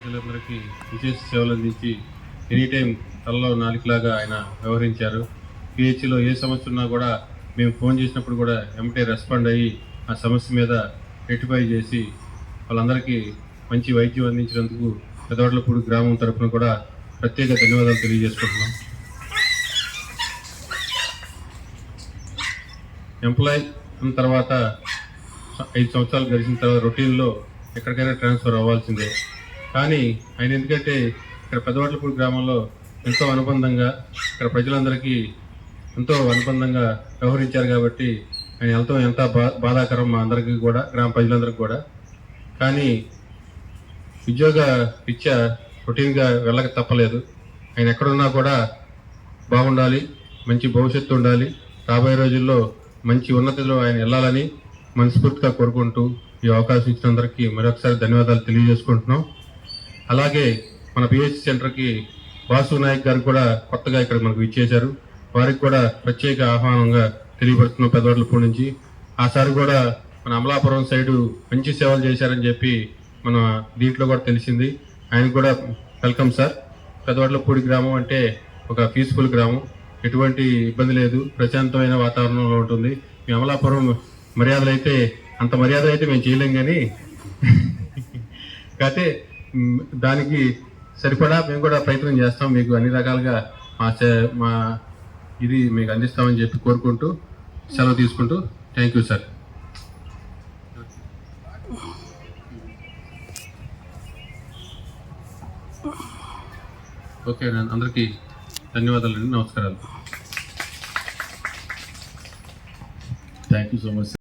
ప్రజలందరికీ విశేష సేవలు అందించి ఎనీ టైం తలలో నాలుగులాగా ఆయన వ్యవహరించారు. పిహెచ్లో ఏ సమస్య ఉన్నా కూడా మేము ఫోన్ చేసినప్పుడు కూడా ఎమ్మటే రెస్పాండ్ అయ్యి ఆ సమస్య మీద రెక్టిఫై చేసి వాళ్ళందరికీ మంచి వైద్యం అందించినందుకు పెదవడ్లపూడి గ్రామం తరఫున కూడా ప్రత్యేక ధన్యవాదాలు తెలియజేసుకుంటున్నాం. ఎంప్లాయ్ అయిన తర్వాత 5 సంవత్సరాలు గడిచిన తర్వాత రొటీన్లో ఎక్కడికైనా ట్రాన్స్ఫర్ అవ్వాల్సిందే. కానీ ఆయన ఎందుకంటే ఇక్కడ పెదవడ్లపూడి గ్రామంలో ఎంతో అనుబంధంగా ఇక్కడ ప్రజలందరికీ ఎంతో అనుబంధంగా వ్యవహరించారు కాబట్టి ఆయన వెళ్తాం ఎంత బాధాకరం మా అందరికీ కూడా, గ్రామ ప్రజలందరికీ కూడా. కానీ ఉద్యోగ రీత్యా రొటీన్గా వెళ్ళక తప్పలేదు. ఆయన ఎక్కడున్నా కూడా బాగుండాలి, మంచి భవిష్యత్తు ఉండాలి, రాబోయే రోజుల్లో మంచి ఉన్నతిలో ఆయన వెళ్ళాలని మనస్ఫూర్తిగా కోరుకుంటూ ఈ అవకాశం ఇచ్చినందరికీ మరొకసారి ధన్యవాదాలు తెలియజేసుకుంటున్నాం. అలాగే మన పిహెచ్ సెంటర్కి వాసు నాయక్ గారు కూడా కొత్తగా ఇక్కడ మనకు ఇచ్చేశారు. వారికి కూడా ప్రత్యేక ఆహ్వానంగా తెలియపడుతున్నాం పెదవడ్లపూడి నుంచి. ఆ సార్ కూడా మన అమలాపురం సైడు మంచి సేవలు చేశారని చెప్పి మన దీంట్లో కూడా తెలిసింది. ఆయనకు కూడా వెల్కమ్ సార్. పెదవడ్లపూడి గ్రామం అంటే ఒక పీస్ఫుల్ గ్రామం, ఎటువంటి ఇబ్బంది లేదు, ప్రశాంతమైన వాతావరణంలో ఉంటుంది. మీ అమలాపురం మర్యాదలు అయితే అంత మర్యాదలు అయితే మేము చేయలేం, కానీ కాకపోతే దానికి సరిపడా మేము కూడా ప్రయత్నం చేస్తాం. మీకు అన్ని రకాలుగా మా ఇది మీకు అందిస్తామని చెప్పి కోరుకుంటూ సెలవు తీసుకుంటూ థ్యాంక్ యూ సార్. ఓకే, అందరికీ ధన్యవాదాలండి, నమస్కారాలు. Thank you so much.